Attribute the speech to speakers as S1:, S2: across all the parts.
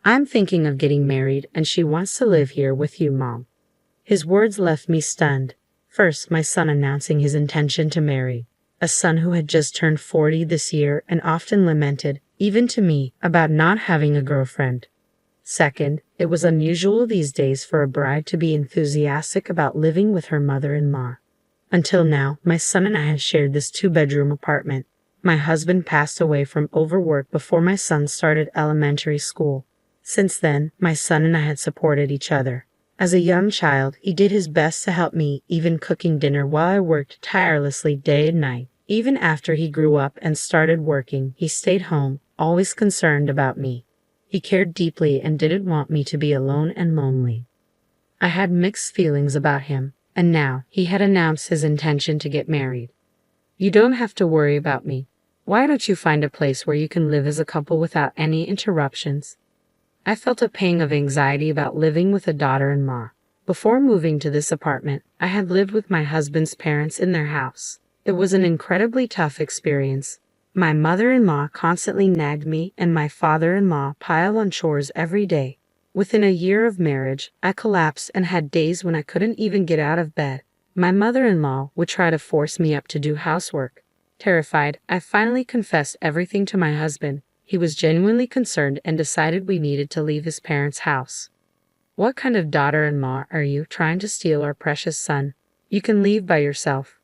S1: I'm thinking of getting married and she wants to live here with you, Mom." His words left me stunned. First, my son announcing his intention to marry. A son who had just turned 40 this year and often lamented, even to me, about not having a girlfriend. Second, it was unusual these days for a bride to be enthusiastic about living with her mother-in-law. Until now, my son and I had shared this 2-bedroom apartment. My husband passed away from overwork before my son started elementary school. Since then, my son and I had supported each other. As a young child, he did his best to help me, even cooking dinner while I worked tirelessly day and night. Even after he grew up and started working, he stayed home, always concerned about me. He cared deeply and didn't want me to be alone and lonely. I had mixed feelings about him, and now he had announced his intention to get married. "You don't have to worry about me. Why don't you find a place where you can live as a couple without any interruptions?" I felt a pang of anxiety about living with a daughter-in-law. Before moving to this apartment, I had lived with my husband's parents in their house. It was an incredibly tough experience. My mother-in-law constantly nagged me, and my father-in-law piled on chores every day. Within a year of marriage, I collapsed and had days when I couldn't even get out of bed. My mother-in-law would try to force me up to do housework. Terrified, I finally confessed everything to my husband. He was genuinely concerned and decided we needed to leave his parents' house. "What kind of daughter-in-law are you, trying to steal our precious son? You can leave by yourself."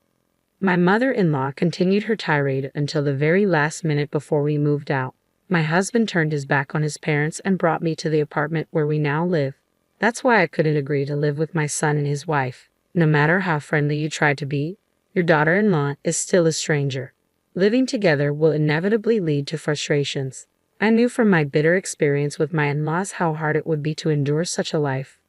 S1: My mother-in-law continued her tirade until the very last minute before we moved out. My husband turned his back on his parents and brought me to the apartment where we now live. That's why I couldn't agree to live with my son and his wife. No matter how friendly you try to be, your daughter-in-law is still a stranger. Living together will inevitably lead to frustrations. I knew from my bitter experience with my in-laws how hard it would be to endure such a life.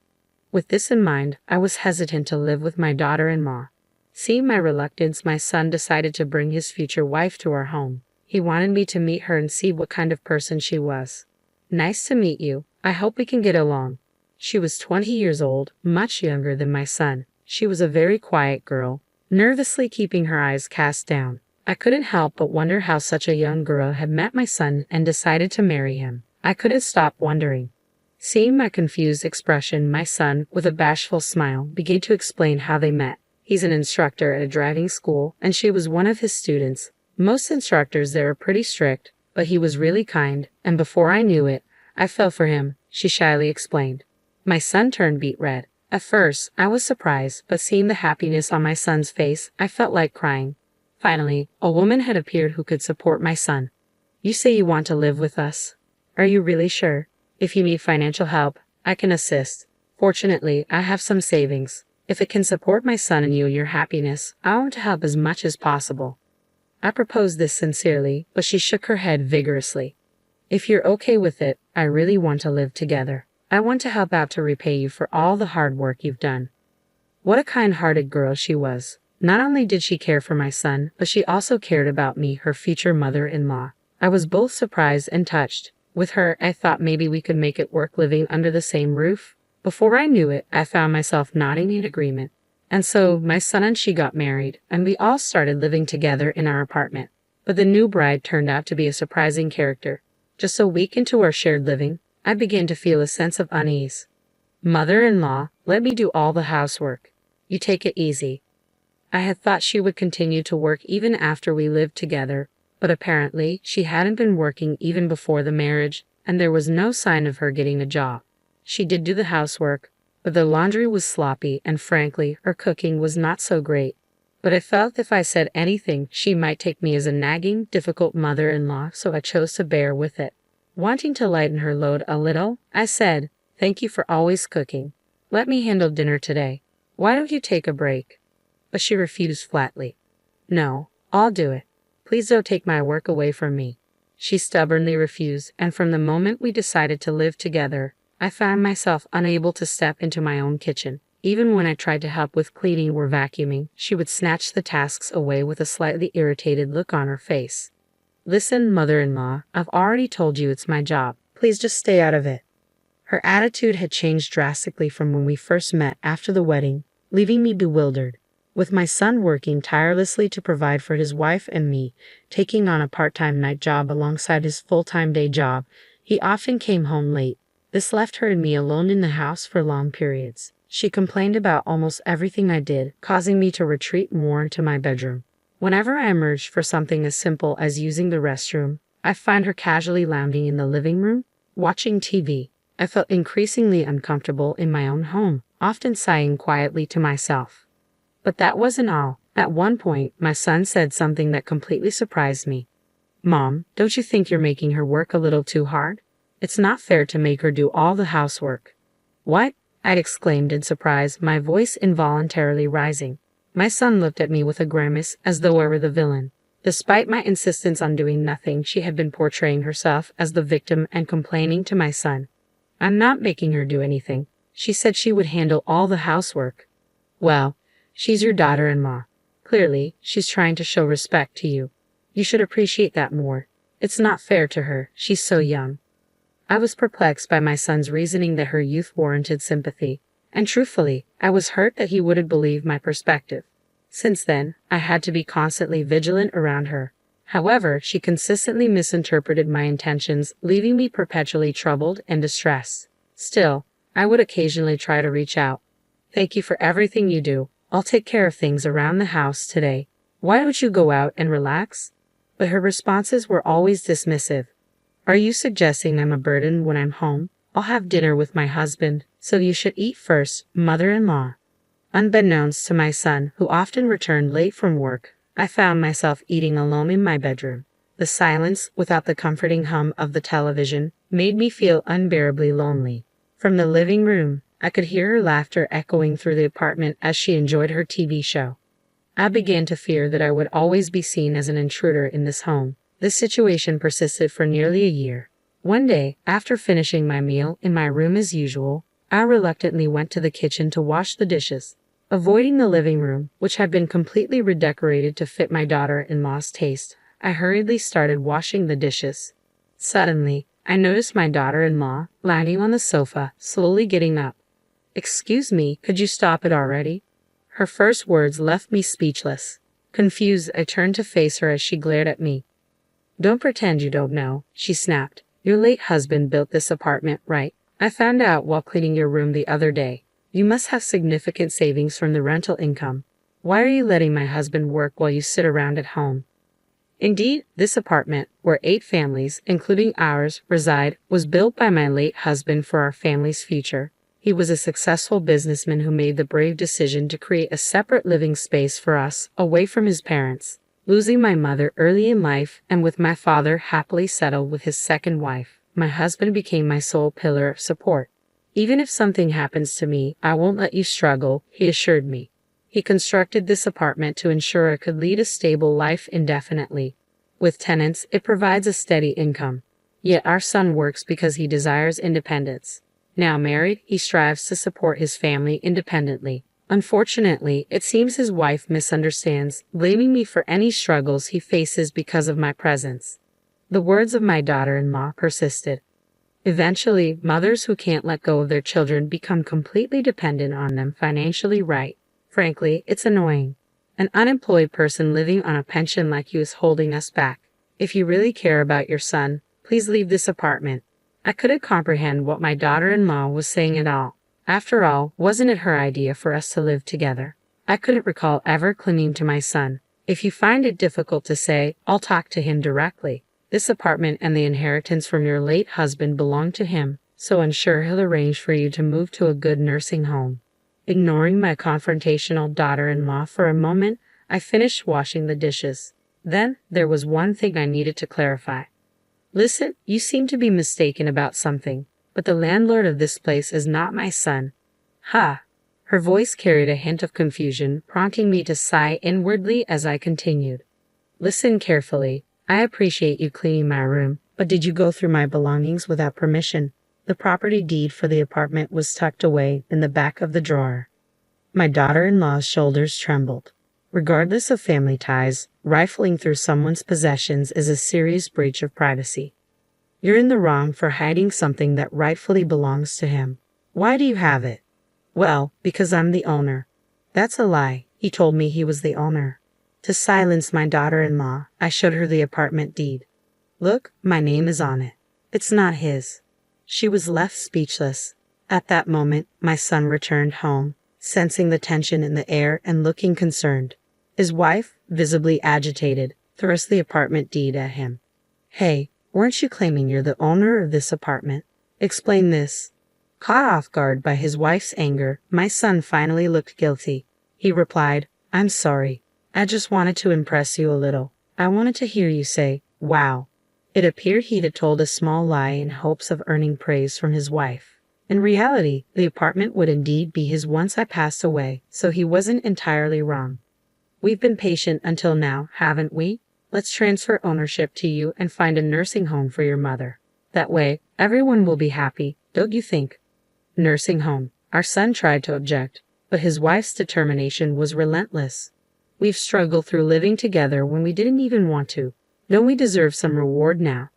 S1: With this in mind, I was hesitant to live with my daughter-in-law. Seeing my reluctance, my son decided to bring his future wife to our home. He wanted me to meet her and see what kind of person she was. "Nice to meet you. I hope we can get along." She was 20 years old, much younger than my son. She was a very quiet girl, nervously keeping her eyes cast down. I couldn't help but wonder how such a young girl had met my son and decided to marry him. I couldn't stop wondering. Seeing my confused expression, my son, with a bashful smile, began to explain how they met. He's an instructor at a driving school, and she was one of his students. Most instructors there are pretty strict, but he was really kind, and before I knew it, I fell for him, she shyly explained. My son turned beet red. At first, I was surprised, but seeing the happiness on my son's face, I felt like crying. Finally, a woman had appeared who could support my son. "You say you want to live with us. Are you really sure? If you need financial help, I can assist. Fortunately, I have some savings. If it can support my son and your happiness, I want to help as much as possible." I proposed this sincerely, but she shook her head vigorously. "If you're okay with it, I really want to live together. I want to help out to repay you for all the hard work you've done." What a kind-hearted girl she was. Not only did she care for my son, but she also cared about me, her future mother-in-law. I was both surprised and touched. With her, I thought maybe we could make it work living under the same roof. Before I knew it, I found myself nodding in agreement. And so, my son and she got married, and we all started living together in our apartment. But the new bride turned out to be a surprising character. Just a week into our shared living, I began to feel a sense of unease. "Mother-in-law, let me do all the housework. You take it easy." I had thought she would continue to work even after we lived together, but apparently she hadn't been working even before the marriage, and there was no sign of her getting a job. She did do the housework, but the laundry was sloppy, and frankly, her cooking was not so great. But I felt if I said anything, she might take me as a nagging, difficult mother-in-law, so I chose to bear with it. Wanting to lighten her load a little, I said, "Thank you for always cooking. Let me handle dinner today. Why don't you take a break?" But she refused flatly. "No, I'll do it. Please don't take my work away from me." She stubbornly refused, and from the moment we decided to live together, I found myself unable to step into my own kitchen. Even when I tried to help with cleaning or vacuuming, she would snatch the tasks away with a slightly irritated look on her face. "Listen, mother-in-law, I've already told you it's my job. Please just stay out of it." Her attitude had changed drastically from when we first met after the wedding, leaving me bewildered. With my son working tirelessly to provide for his wife and me, taking on a part-time night job alongside his full-time day job, he often came home late. This left her and me alone in the house for long periods. She complained about almost everything I did, causing me to retreat more into my bedroom. Whenever I emerged for something as simple as using the restroom, I find her casually lounging in the living room, watching TV. I felt increasingly uncomfortable in my own home, often sighing quietly to myself. But that wasn't all. At one point, my son said something that completely surprised me. "Mom, don't you think you're making her work a little too hard? It's not fair to make her do all the housework." "What?" I exclaimed in surprise, my voice involuntarily rising. My son looked at me with a grimace, as though I were the villain. Despite my insistence on doing nothing, she had been portraying herself as the victim and complaining to my son. "I'm not making her do anything. She said she would handle all the housework." "Well, she's your daughter-in-law. Clearly, she's trying to show respect to you. You should appreciate that more. It's not fair to her. She's so young." I was perplexed by my son's reasoning that her youth warranted sympathy, and truthfully, I was hurt that he wouldn't believe my perspective. Since then, I had to be constantly vigilant around her. However, she consistently misinterpreted my intentions, leaving me perpetually troubled and distressed. Still, I would occasionally try to reach out. "Thank you for everything you do. I'll take care of things around the house today. Why don't you go out and relax?" But her responses were always dismissive. "Are you suggesting I'm a burden when I'm home? I'll have dinner with my husband, so you should eat first, mother-in-law." Unbeknownst to my son, who often returned late from work, I found myself eating alone in my bedroom. The silence, without the comforting hum of the television, made me feel unbearably lonely. From the living room, I could hear her laughter echoing through the apartment as she enjoyed her TV show. I began to fear that I would always be seen as an intruder in this home. This situation persisted for nearly a year. One day, after finishing my meal in my room as usual, I reluctantly went to the kitchen to wash the dishes. Avoiding the living room, which had been completely redecorated to fit my daughter-in-law's taste, I hurriedly started washing the dishes. Suddenly, I noticed my daughter-in-law lounging on the sofa, slowly getting up. "Excuse me, could you stop it already?" Her first words left me speechless. Confused, I turned to face her as she glared at me. "Don't pretend you don't know," she snapped. "Your late husband built this apartment, right? I found out while cleaning your room the other day. You must have significant savings from the rental income. Why are you letting my husband work while you sit around at home?" Indeed, this apartment, where 8 families, including ours, reside, was built by my late husband for our family's future. He was a successful businessman who made the brave decision to create a separate living space for us, away from his parents. Losing my mother early in life, and with my father happily settled with his second wife, my husband became my sole pillar of support. "Even if something happens to me, I won't let you struggle," he assured me. He constructed this apartment to ensure I could lead a stable life indefinitely. With tenants, it provides a steady income. Yet our son works because he desires independence. Now married, he strives to support his family independently. Unfortunately, it seems his wife misunderstands, blaming me for any struggles he faces because of my presence. The words of my daughter-in-law persisted. Eventually, mothers who can't let go of their children become completely dependent on them financially, right? Frankly, it's annoying. An unemployed person living on a pension like you is holding us back. If you really care about your son, please leave this apartment. I couldn't comprehend what my daughter-in-law was saying at all. After all, wasn't it her idea for us to live together? I couldn't recall ever clinging to my son. "If you find it difficult to say, I'll talk to him directly. This apartment and the inheritance from your late husband belong to him, so I'm sure he'll arrange for you to move to a good nursing home." Ignoring my confrontational daughter-in-law for a moment, I finished washing the dishes. Then, there was one thing I needed to clarify. "Listen, you seem to be mistaken about something, but the landlord of this place is not my son." "Ha!" Her voice carried a hint of confusion, prompting me to sigh inwardly as I continued. "Listen carefully. I appreciate you cleaning my room, but did you go through my belongings without permission?" The property deed for the apartment was tucked away in the back of the drawer. My daughter-in-law's shoulders trembled. Regardless of family ties, rifling through someone's possessions is a serious breach of privacy. You're in the wrong for hiding something that rightfully belongs to him. Why do you have it? Well, because I'm the owner. That's a lie. He told me he was the owner. To silence my daughter-in-law, I showed her the apartment deed. Look, my name is on it. It's not his. She was left speechless. At that moment, my son returned home, sensing the tension in the air and looking concerned. His wife, visibly agitated, thrust the apartment deed at him. "Hey, weren't you claiming you're the owner of this apartment? Explain this." Caught off guard by his wife's anger, my son finally looked guilty. He replied, "I'm sorry. I just wanted to impress you a little. I wanted to hear you say, 'Wow.'" It appeared he had told a small lie in hopes of earning praise from his wife. In reality, the apartment would indeed be his once I passed away, so he wasn't entirely wrong. "We've been patient until now, haven't we? Let's transfer ownership to you and find a nursing home for your mother. That way, everyone will be happy, don't you think?" Nursing home. Our son tried to object, but his wife's determination was relentless. "We've struggled through living together when we didn't even want to. Don't we deserve some reward now?"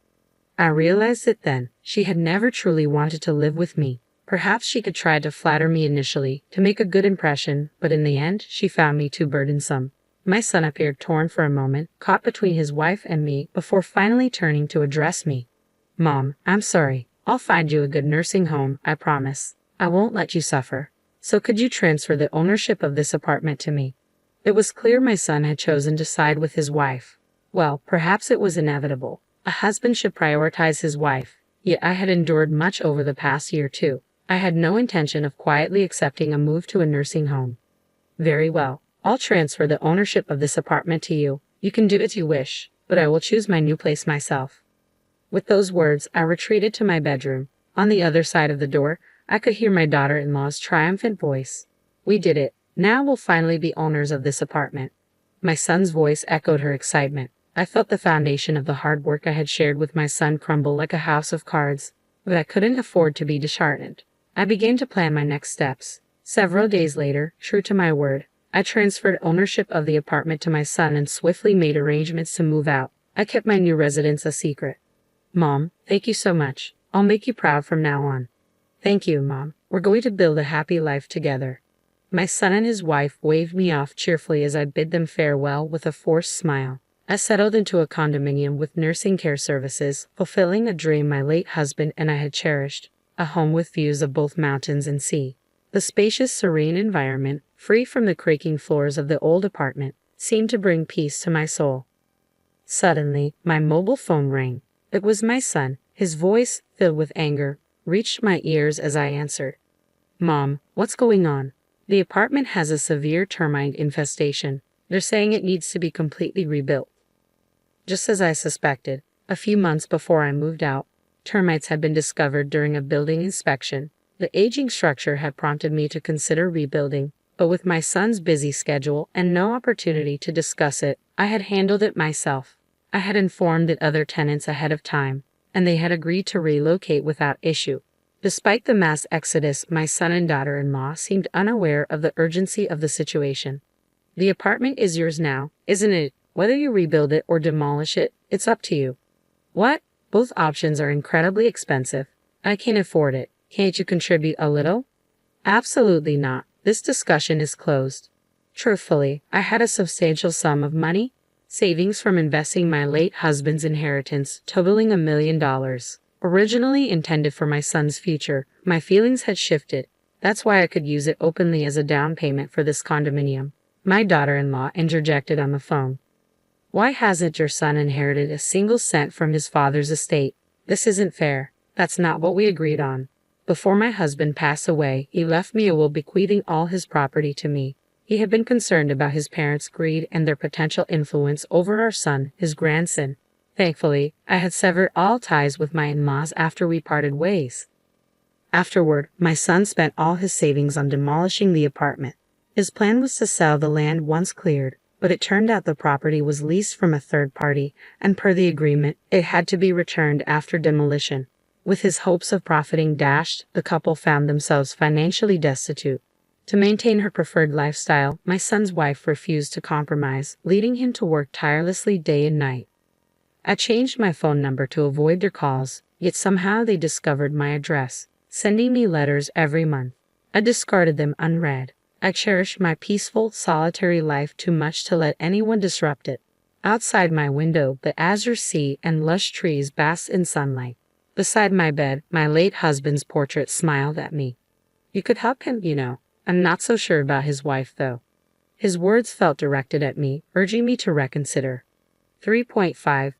S1: I realized it then. She had never truly wanted to live with me. Perhaps she could try to flatter me initially, to make a good impression, but in the end, she found me too burdensome. My son appeared torn for a moment, caught between his wife and me, before finally turning to address me. "Mom, I'm sorry. I'll find you a good nursing home, I promise. I won't let you suffer. So could you transfer the ownership of this apartment to me?" It was clear my son had chosen to side with his wife. Well, perhaps it was inevitable. A husband should prioritize his wife. Yet I had endured much over the past year too. I had no intention of quietly accepting a move to a nursing home. "Very well. I'll transfer the ownership of this apartment to you. You can do as you wish, but I will choose my new place myself." With those words, I retreated to my bedroom. On the other side of the door, I could hear my daughter-in-law's triumphant voice. "We did it. Now we'll finally be owners of this apartment." My son's voice echoed her excitement. I felt the foundation of the hard work I had shared with my son crumble like a house of cards, but I couldn't afford to be disheartened. I began to plan my next steps. Several days later, true to my word, I transferred ownership of the apartment to my son and swiftly made arrangements to move out. I kept my new residence a secret. "Mom, thank you so much. I'll make you proud from now on." "Thank you, Mom. We're going to build a happy life together." My son and his wife waved me off cheerfully as I bid them farewell with a forced smile. I settled into a condominium with nursing care services, fulfilling a dream my late husband and I had cherished, a home with views of both mountains and sea. The spacious, serene environment, free from the creaking floors of the old apartment, seemed to bring peace to my soul. Suddenly, my mobile phone rang. It was my son. His voice, filled with anger, reached my ears as I answered. "Mom, what's going on? The apartment has a severe termite infestation. They're saying it needs to be completely rebuilt." Just as I suspected, a few months before I moved out, termites had been discovered during a building inspection. The aging structure had prompted me to consider rebuilding, but with my son's busy schedule and no opportunity to discuss it, I had handled it myself. I had informed the other tenants ahead of time, and they had agreed to relocate without issue. Despite the mass exodus, my son and daughter-in-law seemed unaware of the urgency of the situation. "The apartment is yours now, isn't it? Whether you rebuild it or demolish it, it's up to you." "What? Both options are incredibly expensive. I can't afford it. Can't you contribute a little?" "Absolutely not. This discussion is closed." Truthfully, I had a substantial sum of money, savings from investing my late husband's inheritance, totaling $1 million. Originally intended for my son's future, my feelings had shifted. That's why I could use it openly as a down payment for this condominium. My daughter-in-law interjected on the phone. "Why hasn't your son inherited a single cent from his father's estate? This isn't fair. That's not what we agreed on. Before my husband passed away, he left me a will bequeathing all his property to me. He had been concerned about his parents' greed and their potential influence over our son, his grandson. Thankfully, I had severed all ties with my in-laws after we parted ways. Afterward, my son spent all his savings on demolishing the apartment. His plan was to sell the land once cleared, but it turned out the property was leased from a third party, and per the agreement, it had to be returned after demolition. With his hopes of profiting dashed, the couple found themselves financially destitute. To maintain her preferred lifestyle, my son's wife refused to compromise, leading him to work tirelessly day and night. I changed my phone number to avoid their calls, yet somehow they discovered my address, sending me letters every month. I discarded them unread. I cherished my peaceful, solitary life too much to let anyone disrupt it. Outside my window, the azure sea and lush trees basked in sunlight. Beside my bed, my late husband's portrait smiled at me. You could help him, you know. I'm not so sure about his wife, though. His words felt directed at me, urging me to reconsider. 3.5